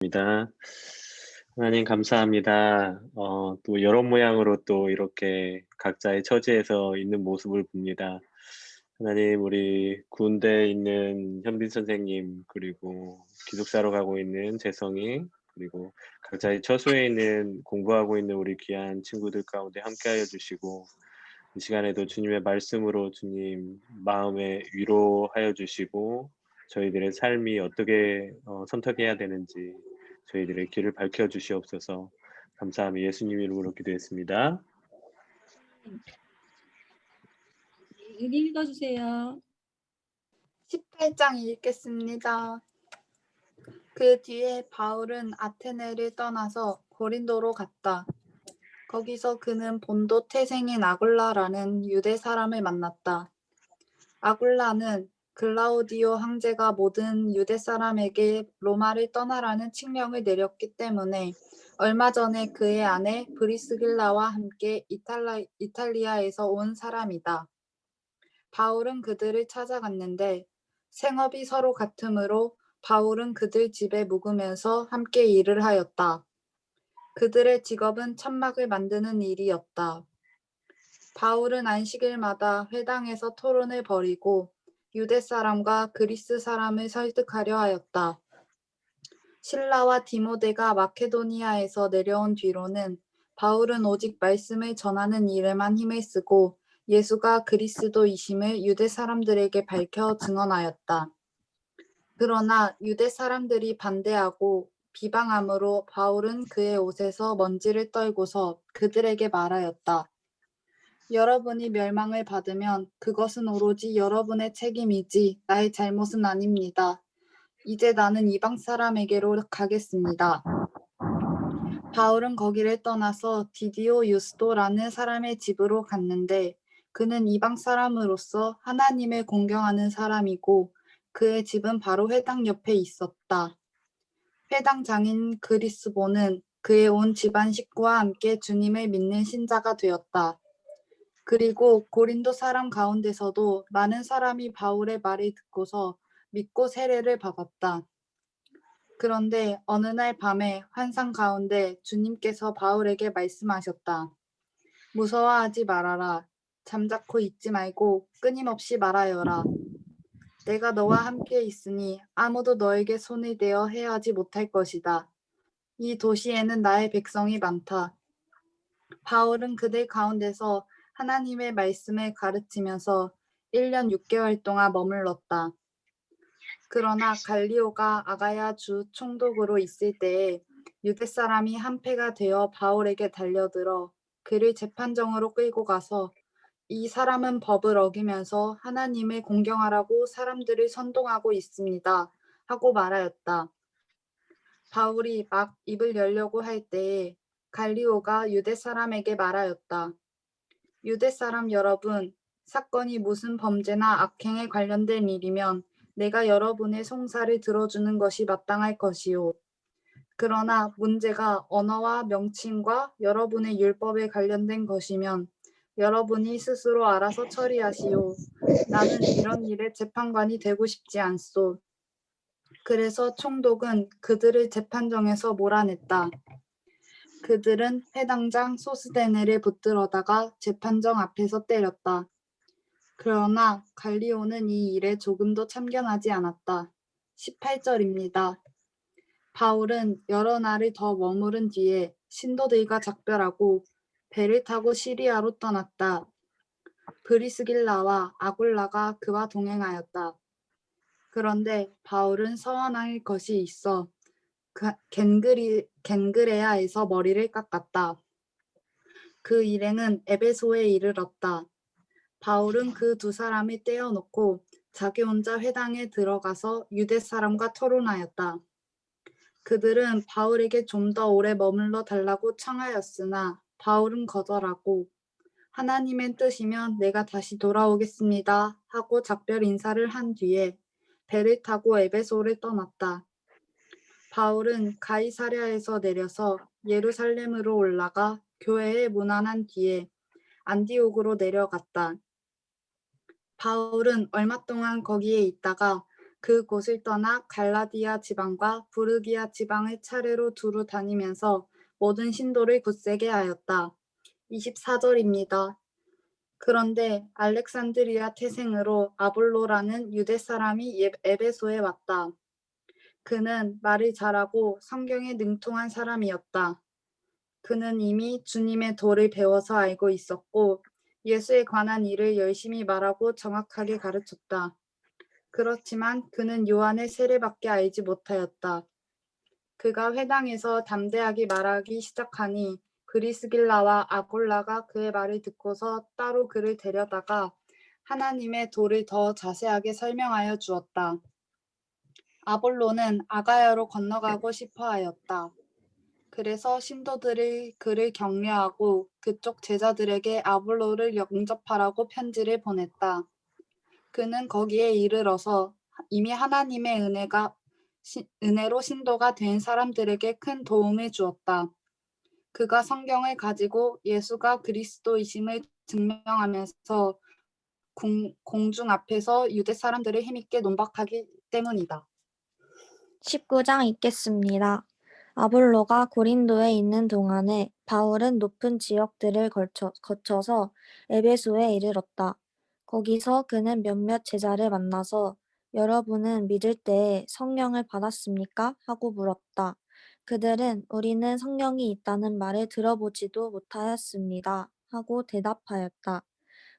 입니다. 하나님 감사합니다. 또 여러 모양으로 또 이렇게 각자의 처지에서 있는 모습을 봅니다. 하나님, 우리 군대에 있는 현빈 선생님, 그리고 기숙사로 가고 있는 재성이, 그리고 각자의 처소에 있는 공부하고 있는 우리 귀한 친구들 가운데 함께하여 주시고, 이 시간에도 주님의 말씀으로 주님 마음에 위로하여 주시고, 저희들의 삶이 어떻게 선택해야 되는지 저희들의 길을 밝혀 주시옵소서. 감사하며 예수님 이름으로 기도했습니다. 읽어주세요. 18장 읽겠습니다. 그 뒤에 바울은 아테네를 떠나서 고린도로 갔다. 거기서 그는 본도 태생인 아굴라라는 유대 사람을 만났다. 아굴라는 글라우디오 황제가 모든 유대 사람에게 로마를 떠나라는 칙령을 내렸기 때문에 얼마 전에 그의 아내 브리스길라와 함께 이탈리아에서 온 사람이다. 바울은 그들을 찾아갔는데 생업이 서로 같으므로 바울은 그들 집에 묵으면서 함께 일을 하였다. 그들의 직업은 천막을 만드는 일이었다. 바울은 안식일마다 회당에서 토론을 벌이고 유대 사람과 그리스 사람을 설득하려 하였다. 실라와 디모데가 마케도니아에서 내려온 뒤로는 바울은 오직 말씀을 전하는 일에만 힘을 쓰고 예수가 그리스도이심을 유대 사람들에게 밝혀 증언하였다. 그러나 유대 사람들이 반대하고 비방함으로 바울은 그의 옷에서 먼지를 떨고서 그들에게 말하였다. 여러분이 멸망을 받으면 그것은 오로지 여러분의 책임이지 나의 잘못은 아닙니다. 이제 나는 이방 사람에게로 가겠습니다. 바울은 거기를 떠나서 디디오 유스도라는 사람의 집으로 갔는데 그는 이방 사람으로서 하나님을 공경하는 사람이고 그의 집은 바로 회당 옆에 있었다. 회당장인 그리스보는 그의 온 집안 식구와 함께 주님을 믿는 신자가 되었다. 그리고 고린도 사람 가운데서도 많은 사람이 바울의 말을 듣고서 믿고 세례를 받았다. 그런데 어느 날 밤에 환상 가운데 주님께서 바울에게 말씀하셨다. 무서워하지 말아라. 잠자코 있지 말고 끊임없이 말하여라. 내가 너와 함께 있으니 아무도 너에게 손을 대어 해하지 못할 것이다. 이 도시에는 나의 백성이 많다. 바울은 그들 가운데서 하나님의 말씀을 가르치면서 1년 6개월 동안 머물렀다. 그러나 갈리오가 아가야 주 총독으로 있을 때에 유대 사람이 한패가 되어 바울에게 달려들어 그를 재판정으로 끌고 가서 이 사람은 법을 어기면서 하나님을 공경하라고 사람들을 선동하고 있습니다. 하고 말하였다. 바울이 막 입을 열려고 할 때에 갈리오가 유대 사람에게 말하였다. 유대 사람 여러분, 사건이 무슨 범죄나 악행에 관련된 일이면 내가 여러분의 송사를 들어주는 것이 마땅할 것이요. 그러나 문제가 언어와 명칭과 여러분의 율법에 관련된 것이면 여러분이 스스로 알아서 처리하시오. 나는 이런 일에 재판관이 되고 싶지 않소. 그래서 총독은 그들을 재판정에서 몰아냈다. 그들은 회당장 소스데네를 붙들어다가 재판정 앞에서 때렸다. 그러나 갈리오는 이 일에 조금도 참견하지 않았다. 18절입니다. 바울은 여러 날을 더 머무른 뒤에 신도들과 작별하고 배를 타고 시리아로 떠났다. 브리스길라와 아굴라가 그와 동행하였다. 그런데 바울은 서원할 것이 있어 겐그레아에서 머리를 깎았다. 그 일행은 에베소에 이르렀다. 바울은 그 두 사람을 떼어놓고 자기 혼자 회당에 들어가서 유대 사람과 토론하였다. 그들은 바울에게 좀 더 오래 머물러 달라고 청하였으나 바울은 거절하고 하나님의 뜻이면 내가 다시 돌아오겠습니다 하고 작별 인사를 한 뒤에 배를 타고 에베소를 떠났다. 바울은 가이사랴에서 내려서 예루살렘으로 올라가 교회에 문안한 뒤에 안디옥으로 내려갔다. 바울은 얼마 동안 거기에 있다가 그곳을 떠나 갈라디아 지방과 부르기아 지방을 차례로 두루 다니면서 모든 신도를 굳세게 하였다. 24절입니다. 그런데 알렉산드리아 태생으로 아볼로라는 유대 사람이 에베소에 왔다. 그는 말을 잘하고 성경에 능통한 사람이었다. 그는 이미 주님의 도를 배워서 알고 있었고 예수에 관한 일을 열심히 말하고 정확하게 가르쳤다. 그렇지만 그는 요한의 세례밖에 알지 못하였다. 그가 회당에서 담대하게 말하기 시작하니 브리스길라와 아골라가 그의 말을 듣고서 따로 그를 데려다가 하나님의 도를 더 자세하게 설명하여 주었다. 아볼로는 아가야로 건너가고 싶어 하였다. 그래서 신도들이 그를 격려하고 그쪽 제자들에게 아볼로를 영접하라고 편지를 보냈다. 그는 거기에 이르러서 이미 하나님의 은혜로 신도가 된 사람들에게 큰 도움을 주었다. 그가 성경을 가지고 예수가 그리스도이심을 증명하면서 공중 앞에서 유대 사람들을 힘있게 논박하기 때문이다. 19장 읽겠습니다. 아볼로가 고린도에 있는 동안에 바울은 높은 지역들을 거쳐서 에베소에 이르렀다. 거기서 그는 몇몇 제자를 만나서 여러분은 믿을 때에 성령을 받았습니까? 하고 물었다. 그들은 우리는 성령이 있다는 말을 들어보지도 못하였습니다. 하고 대답하였다.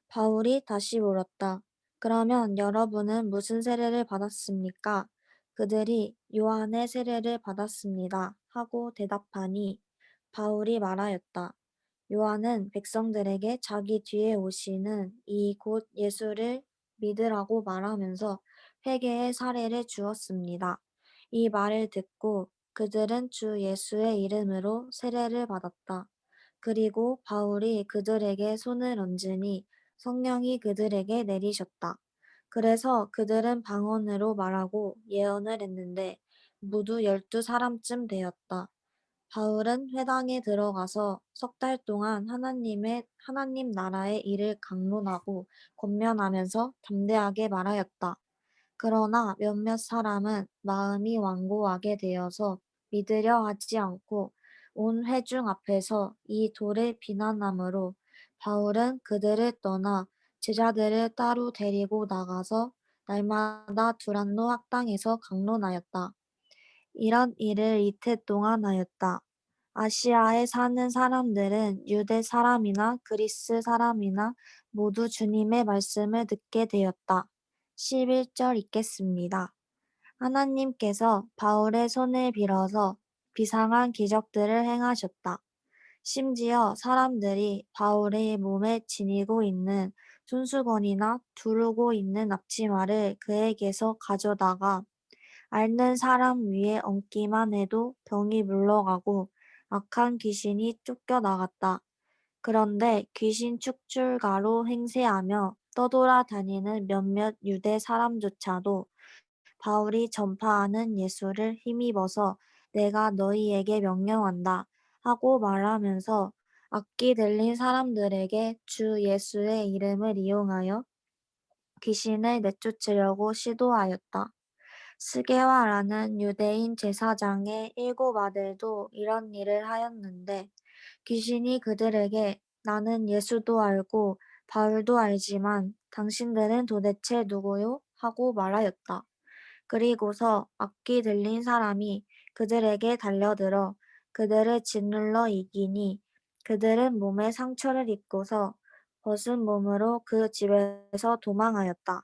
바울이 다시 물었다. 그러면 여러분은 무슨 세례를 받았습니까? 그들이 요한의 세례를 받았습니다. 하고 대답하니 바울이 말하였다. 요한은 백성들에게 자기 뒤에 오시는 이 곧 예수를 믿으라고 말하면서 회개의 사례를 주었습니다. 이 말을 듣고 그들은 주 예수의 이름으로 세례를 받았다. 그리고 바울이 그들에게 손을 얹으니 성령이 그들에게 내리셨다. 그래서 그들은 방언으로 말하고 예언을 했는데 모두 12사람쯤 되었다. 바울은 회당에 들어가서 3달 동안 하나님 나라의 일을 강론하고 권면하면서 담대하게 말하였다. 그러나 몇몇 사람은 마음이 완고하게 되어서 믿으려 하지 않고 온 회중 앞에서 이 돌을 비난함으로 바울은 그들을 떠나 제자들을 따로 데리고 나가서 날마다 두란노 학당에서 강론하였다. 이런 일을 이틀 동안 하였다. 아시아에 사는 사람들은 유대 사람이나 그리스 사람이나 모두 주님의 말씀을 듣게 되었다. 11절 읽겠습니다. 하나님께서 바울의 손을 빌어서 비상한 기적들을 행하셨다. 심지어 사람들이 바울의 몸에 지니고 있는 손수건이나 두르고 있는 앞치마를 그에게서 가져다가 앓는 사람 위에 얹기만 해도 병이 물러가고 악한 귀신이 쫓겨나갔다. 그런데 귀신 축출가로 행세하며 떠돌아다니는 몇몇 유대 사람조차도 바울이 전파하는 예수를 힘입어서 내가 너희에게 명령한다 하고 말하면서 악기 들린 사람들에게 주 예수의 이름을 이용하여 귀신을 내쫓으려고 시도하였다. 스게와라는 유대인 제사장의 7 아들도 이런 일을 하였는데 귀신이 그들에게 나는 예수도 알고 바울도 알지만 당신들은 도대체 누구요? 하고 말하였다. 그리고서 악기 들린 사람이 그들에게 달려들어 그들을 짓눌러 이기니 그들은 몸에 상처를 입고서 벗은 몸으로 그 집에서 도망하였다.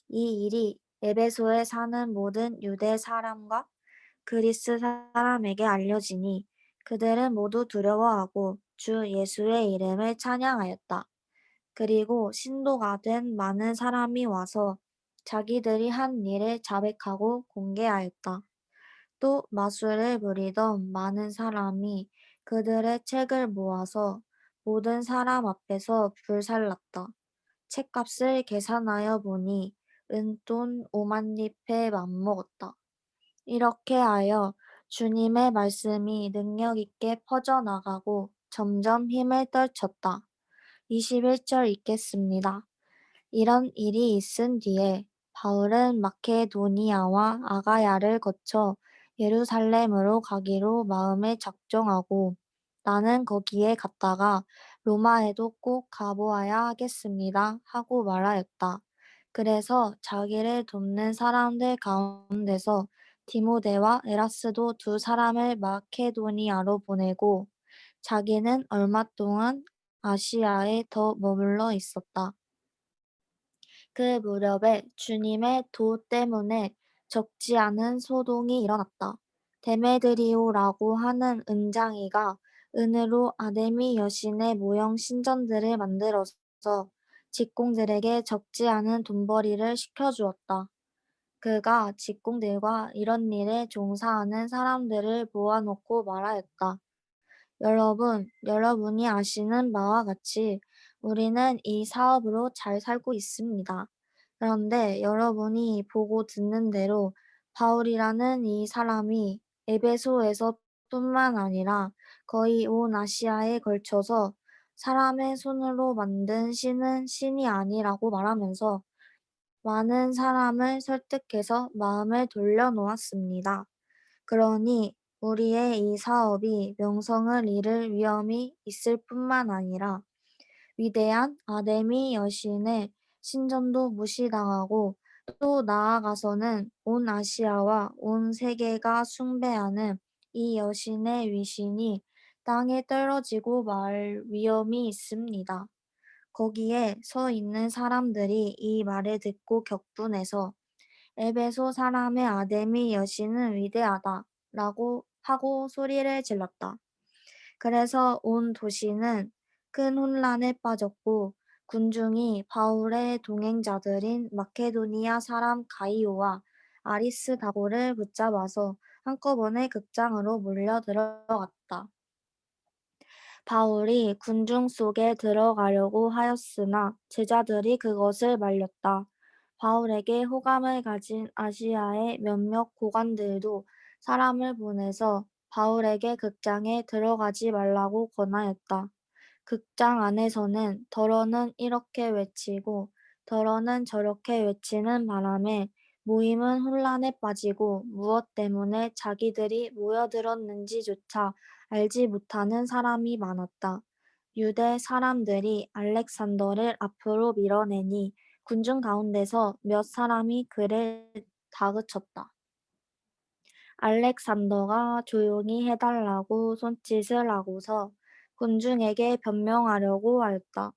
이 일이 에베소에 사는 모든 유대 사람과 그리스 사람에게 알려지니 그들은 모두 두려워하고 주 예수의 이름을 찬양하였다. 그리고 신도가 된 많은 사람이 와서 자기들이 한 일을 자백하고 공개하였다. 또 마술을 부리던 많은 사람이 그들의 책을 모아서 모든 사람 앞에서 불살랐다. 책값을 계산하여 보니 은돈 5만 리페에 맞먹었다. 이렇게 하여 주님의 말씀이 능력 있게 퍼져나가고 점점 힘을 떨쳤다. 21절 읽겠습니다. 이런 일이 있은 뒤에 바울은 마케도니아와 아가야를 거쳐 예루살렘으로 가기로 마음에 작정하고 나는 거기에 갔다가 로마에도 꼭 가보아야 하겠습니다 하고 말하였다. 그래서 자기를 돕는 사람들 가운데서 디모데와 에라스도 두 사람을 마케도니아로 보내고 자기는 얼마 동안 아시아에 더 머물러 있었다. 그 무렵에 주님의 도 때문에 적지 않은 소동이 일어났다. 데메드리오라고 하는 은장이가 은으로 아데미 여신의 모형 신전들을 만들어서 직공들에게 적지 않은 돈벌이를 시켜주었다. 그가 직공들과 이런 일에 종사하는 사람들을 모아놓고 말하였다. 여러분이 아시는 바와 같이 우리는 이 사업으로 잘 살고 있습니다. 그런데 여러분이 보고 듣는 대로 바울이라는 이 사람이 에베소에서 뿐만 아니라 거의 온 아시아에 걸쳐서 사람의 손으로 만든 신은 신이 아니라고 말하면서 많은 사람을 설득해서 마음을 돌려놓았습니다. 그러니 우리의 이 사업이 명성을 잃을 위험이 있을 뿐만 아니라 위대한 아데미 여신의 신전도 무시당하고 또 나아가서는 온 아시아와 온 세계가 숭배하는 이 여신의 위신이 땅에 떨어지고 말 위험이 있습니다. 거기에 서 있는 사람들이 이 말을 듣고 격분해서 에베소 사람의 아데미 여신은 위대하다 라고 하고 소리를 질렀다. 그래서 온 도시는 큰 혼란에 빠졌고 군중이 바울의 동행자들인 마케도니아 사람 가이오와 아리스다고를 붙잡아서 한꺼번에 극장으로 몰려 들어갔다. 바울이 군중 속에 들어가려고 하였으나 제자들이 그것을 말렸다. 바울에게 호감을 가진 아시아의 몇몇 고관들도 사람을 보내서 바울에게 극장에 들어가지 말라고 권하였다. 극장 안에서는 더러는 이렇게 외치고 더러는 저렇게 외치는 바람에 모임은 혼란에 빠지고 무엇 때문에 자기들이 모여들었는지조차 알지 못하는 사람이 많았다. 유대 사람들이 알렉산더를 앞으로 밀어내니 군중 가운데서 몇 사람이 그를 다그쳤다. 알렉산더가 조용히 해달라고 손짓을 하고서 군중에게 변명하려고 하였다.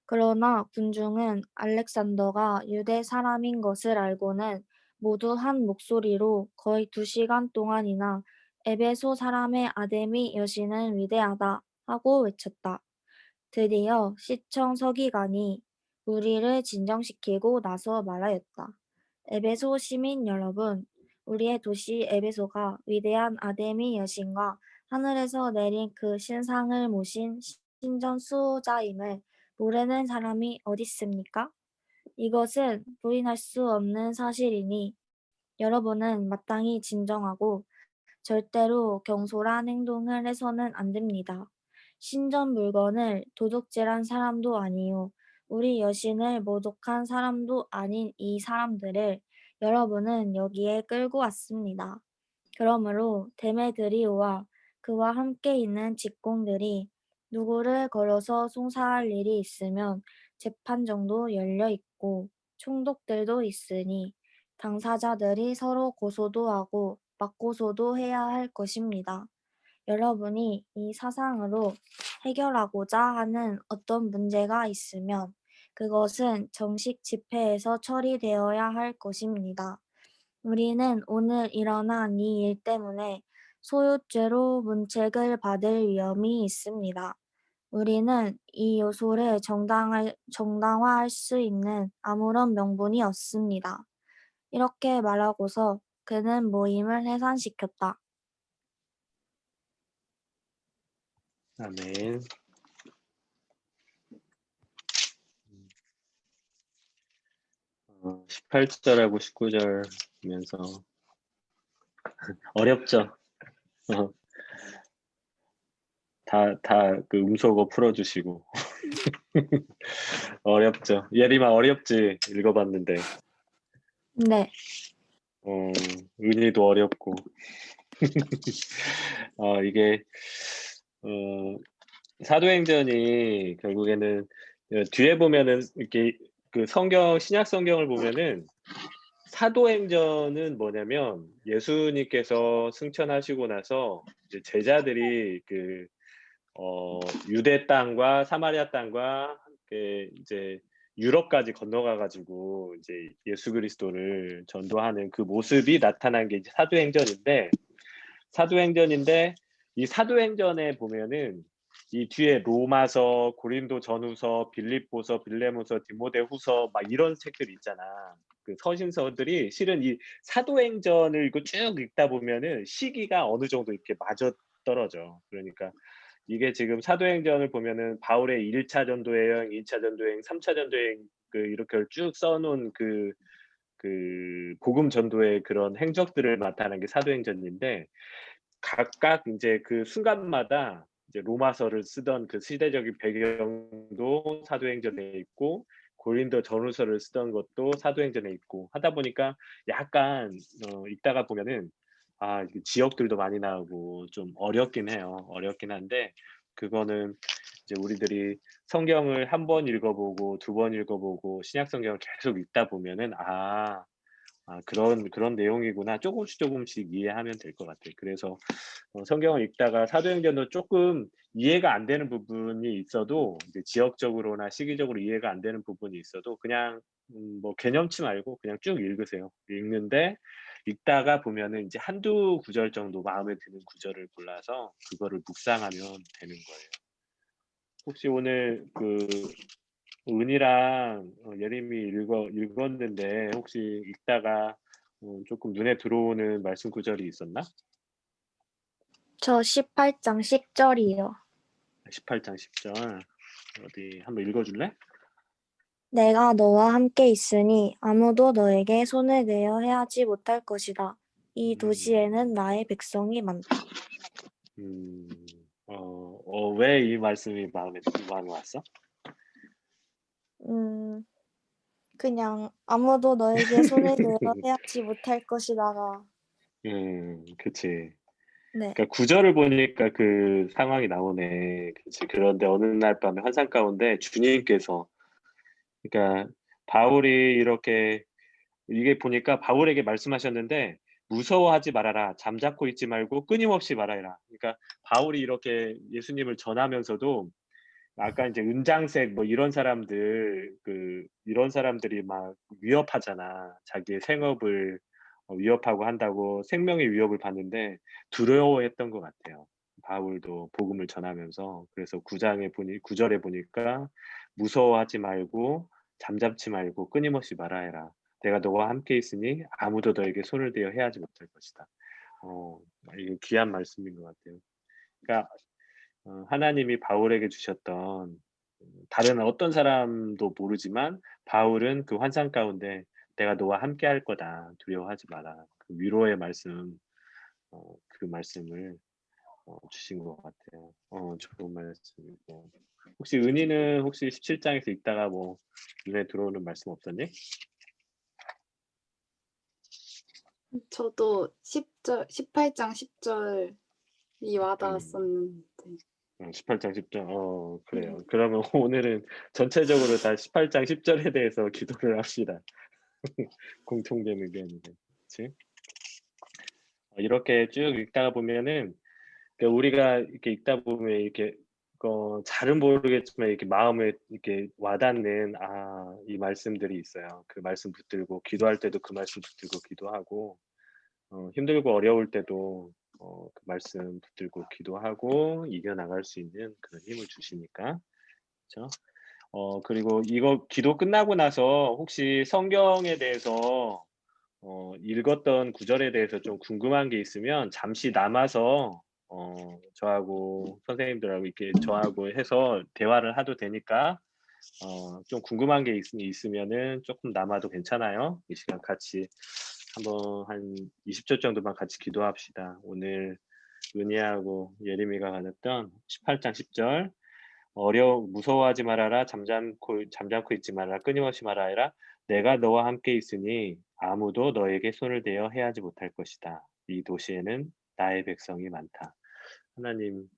그러나 군중은 알렉산더가 유대 사람인 것을 알고는 모두 한 목소리로 거의 2시간 동안이나 에베소 사람의 아데미 여신은 위대하다 하고 외쳤다. 드디어 시청 서기관이 우리를 진정시키고 나서 말하였다. 에베소 시민 여러분, 우리의 도시 에베소가 위대한 아데미 여신과 하늘에서 내린 그 신상을 모신 신전 수호자임을 모르는 사람이 어디 있습니까? 이것은 부인할 수 없는 사실이니 여러분은 마땅히 진정하고 절대로 경솔한 행동을 해서는 안 됩니다. 신전 물건을 도둑질한 사람도 아니요 우리 여신을 모독한 사람도 아닌 이 사람들을 여러분은 여기에 끌고 왔습니다. 그러므로 데메드리오와 그와 함께 있는 직공들이 누구를 걸어서 송사할 일이 있으면 재판정도 열려 있고 총독들도 있으니 당사자들이 서로 고소도 하고 맞고소도 해야 할 것입니다. 여러분이 이 사상으로 해결하고자 하는 어떤 문제가 있으면 그것은 정식 집회에서 처리되어야 할 것입니다. 우리는 오늘 일어난 이 일 때문에 소유죄로 문책을 받을 위험이 있습니다. 우리는 이 요소를 정당화할 수 있는 아무런 명분이 없습니다. 이렇게 말하고서 그는 모임을 해산시켰다. 아멘. 18절하고 19절이면서 어렵죠. 다 그 음소거 풀어주시고 어렵죠. 예림아 어렵지? 읽어봤는데 네. 은희도 어렵고. 이게 사도행전이 결국에는 뒤에 보면은 이렇게 그 신약 성경을 보면은 사도행전은 뭐냐면 예수님께서 승천하시고 나서 이제 제자들이 유대 땅과 사마리아 땅과 이제 유럽까지 건너가 가지고 이제 예수 그리스도를 전도하는 그 모습이 나타난 게 이제 사도행전인데 이 사도행전에 보면은 이 뒤에 로마서, 고린도 전후서, 빌립보서, 빌레모서, 디모데후서 막 이런 책들이 있잖아. 그 서신서들이 실은 이 사도행전을 이거 쭉 읽다 보면은 시기가 어느 정도 이렇게 맞아떨어져. 그러니까 이게 지금 사도행전을 보면은 바울의 1차 전도 여행, 2차 전도 여행, 3차 전도 여행 이렇게 쭉 써 놓은 복음 전도의 그런 행적들을 나타낸 게 사도행전인데 각각 인제 그 순간마다 이제 로마서를 쓰던 그 시대적인 배경도 사도행전에 있고 고린도 전후서를 쓰던 것도 사도행전에 있고 하다 보니까 약간 읽다가 보면은 이게 지역들도 많이 나오고 좀 어렵긴 해요. 어렵긴 한데 그거는 이제 우리들이 성경을 한 번 읽어 보고 두 번 읽어 보고 신약 성경을 계속 읽다 보면은 그런 내용이구나. 조금씩 이해하면 될 것 같아요. 그래서 성경을 읽다가 사도행전도 조금 이해가 안 되는 부분이 있어도 이제 지역적으로나 시기적으로 이해가 안 되는 부분이 있어도 그냥 뭐 개념치 말고 그냥 쭉 읽으세요. 읽는데 읽다가 보면은 이제 한두 구절 정도 마음에 드는 구절을 골라서 그거를 묵상하면 되는 거예요. 혹시 오늘 은이랑 예림이 읽었는데 혹시 읽다가 조금 눈에 들어오는 말씀 구절이 있었나? 저 18장 10절이요. 18장 10절 어디 한번 읽어줄래? 내가 너와 함께 있으니 아무도 너에게 손을 내어 해하지 못할 것이다. 이 음, 도시에는 나의 백성이 많다. 음, 왜 이 말씀이 마음에 왔어? 음, 그냥 아무도 너에게 손을 내어 해하지 못할 것이다가 그치. 네. 그러니까 구절을 보니까 그 상황이 나오네. 그치. 그런데 어느 날 밤에 환상 가운데 주님께서, 그러니까 바울이 이렇게 이게 보니까 바울에게 말씀하셨는데 무서워하지 말아라. 잠자코 있지 말고 끊임없이 말하라. 그러니까 바울이 이렇게 예수님을 전하면서도 아까 이제 은장색 뭐 이런 사람들이 막 위협하잖아. 자기의 생업을 위협하고 한다고 생명의 위협을 받는데 두려워했던 것 같아요. 바울도 복음을 전하면서. 그래서 9절에 보니까 무서워하지 말고 잠잠치 말고 끊임없이 말하여라. 내가 너와 함께 있으니 아무도 너에게 손을 대어 해하지 못할 것이다. 어, 이게 귀한 말씀인 것 같아요. 그러니까 하나님이 바울에게 주셨던 다른 어떤 사람도 모르지만 바울은 그 환상 가운데 "내가 너와 함께할 거다. 두려워하지 마라." 그 위로의 말씀 그 말씀을 주신 것 같아요. 좋은 말씀이고. 혹시 은희는 혹시 17 장에서 읽다가 뭐 눈에 들어오는 말씀 없었니? 저도 18장 10절이 음. 와닿았었는데. 18장 10 절. 네. 그래요. 그러면 오늘은 전체적으로 다 18장 10 절에 대해서 기도를 합시다. 공통된 의견인데. 그치? 이렇게 쭉 읽다가 보면은 우리가 이렇게 읽다 보면 이렇게 잘은 모르겠지만 이렇게 마음에 이렇게 와닿는 이 말씀들이 있어요. 그 말씀 붙들고 기도할 때도 그 말씀 붙들고 기도하고 힘들고 어려울 때도 그 말씀 붙들고 기도하고 이겨나갈 수 있는 그런 힘을 주시니까. 그죠? 그리고 이거 기도 끝나고 나서 혹시 성경에 대해서 읽었던 구절에 대해서 좀 궁금한 게 있으면 잠시 남아서 저하고 선생님들하고 이렇게 저하고 해서 대화를 해도 되니까 좀 궁금한 게 있으면은 조금 남아도 괜찮아요. 이 시간 같이 한번 한 20초 정도만 같이 기도합시다. 오늘 은희하고 예림이가 가졌던 18장 10절 무서워하지 말아라. 잠잠코 있지 말아라. 끊임없이 말하여라. 내가 너와 함께 있으니 아무도 너에게 손을 대어 해하지 못할 것이다. 이 도시에는 나의 백성이 많다. 하나님,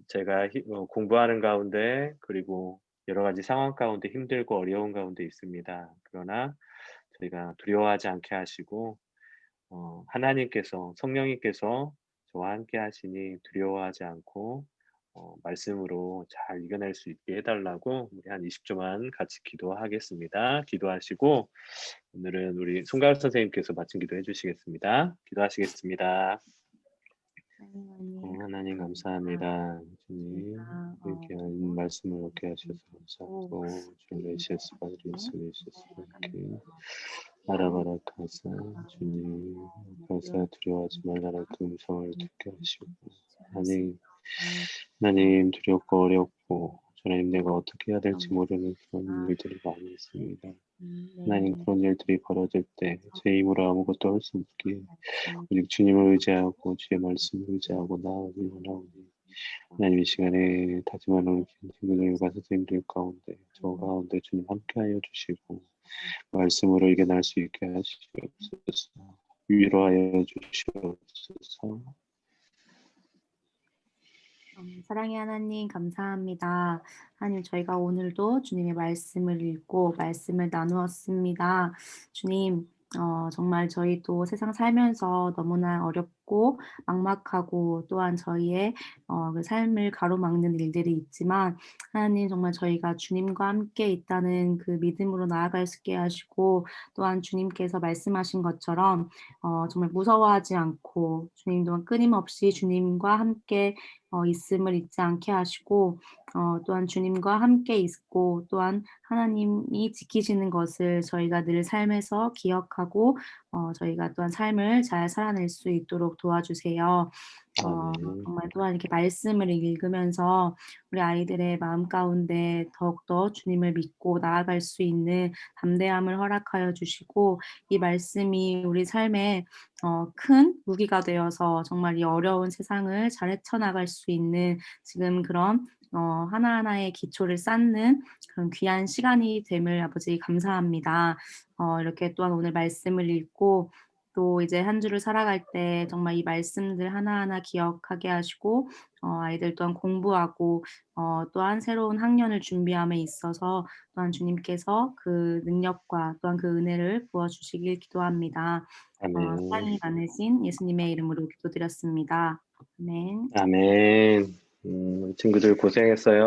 제가 공부하는 가운데 그리고 여러 가지 상황 가운데 힘들고 어려운 가운데 있습니다. 그러나 저희가 두려워하지 않게 하시고 하나님께서 성령님께서 저와 함께 하시니 두려워하지 않고 말씀으로 잘 이겨낼 수 있게 해달라고 우리 한 20초만 같이 기도하겠습니다. 기도하시고 오늘은 우리 송가을 선생님께서 마침 기도해 주시겠습니다. 기도하시겠습니다. 하나님 감사합니다. 주님 이렇게 말씀을 얻게 하셔서 감사하고 주님 예수스 받으리스 예수스 이렇게 알아봐라 가사 주님 가사 두려워하지 말라라 그 음성을 듣게 하시고 하나님 두렵고 어렵고 하나님 내가 어떻게 해야 될지 모르는 그런 일들이 많이 있습니다. 하나님 그런 일들이 벌어질 때 제 힘으로 아무것도 할 수 없기에 오직 주님을 의지하고 주의 말씀을 의지하고 나아가기 원하오니 하나님 이 시간에 다짐하는 친구들과 선생님들 가운데 저 가운데 주님 함께하여 주시고 말씀으로 이겨낼 수 있게 하시옵소서. 위로하여 주시옵소서. 사랑의 하나님 감사합니다. 하나님 저희가 오늘도 주님의 말씀을 읽고 말씀을 나누었습니다. 주님 정말 저희도 세상 살면서 너무나 어렵고 막막하고 또한 저희의 그 삶을 가로막는 일들이 있지만 하나님 정말 저희가 주님과 함께 있다는 그 믿음으로 나아갈 수 있게 하시고 또한 주님께서 말씀하신 것처럼 정말 무서워하지 않고 주님도 끊임없이 주님과 함께 있음을 잊지 않게 하시고 또한 주님과 함께 있고 또한 하나님이 지키시는 것을 저희가 늘 삶에서 기억하고 저희가 또한 삶을 잘 살아낼 수 있도록 도와주세요. 정말 또한 이렇게 말씀을 읽으면서 우리 아이들의 마음 가운데 더욱더 주님을 믿고 나아갈 수 있는 담대함을 허락하여 주시고 이 말씀이 우리 삶에 큰 무기가 되어서 정말 이 어려운 세상을 잘 헤쳐나갈 수 있는 지금 그런 하나하나의 기초를 쌓는 그런 귀한 시간이 됨을 아버지 감사합니다. 이렇게 또한 오늘 말씀을 읽고 또 이제 한 주를 살아갈 때 정말 이 말씀들 하나하나 기억하게 하시고 아이들 또한 공부하고 또한 새로운 학년을 준비함에 있어서 또한 주님께서 그 능력과 또한 그 은혜를 부어주시길 기도합니다. 사랑이 많으신 예수님의 이름으로 기도드렸습니다. 아멘. 아멘. 친구들 고생했어요.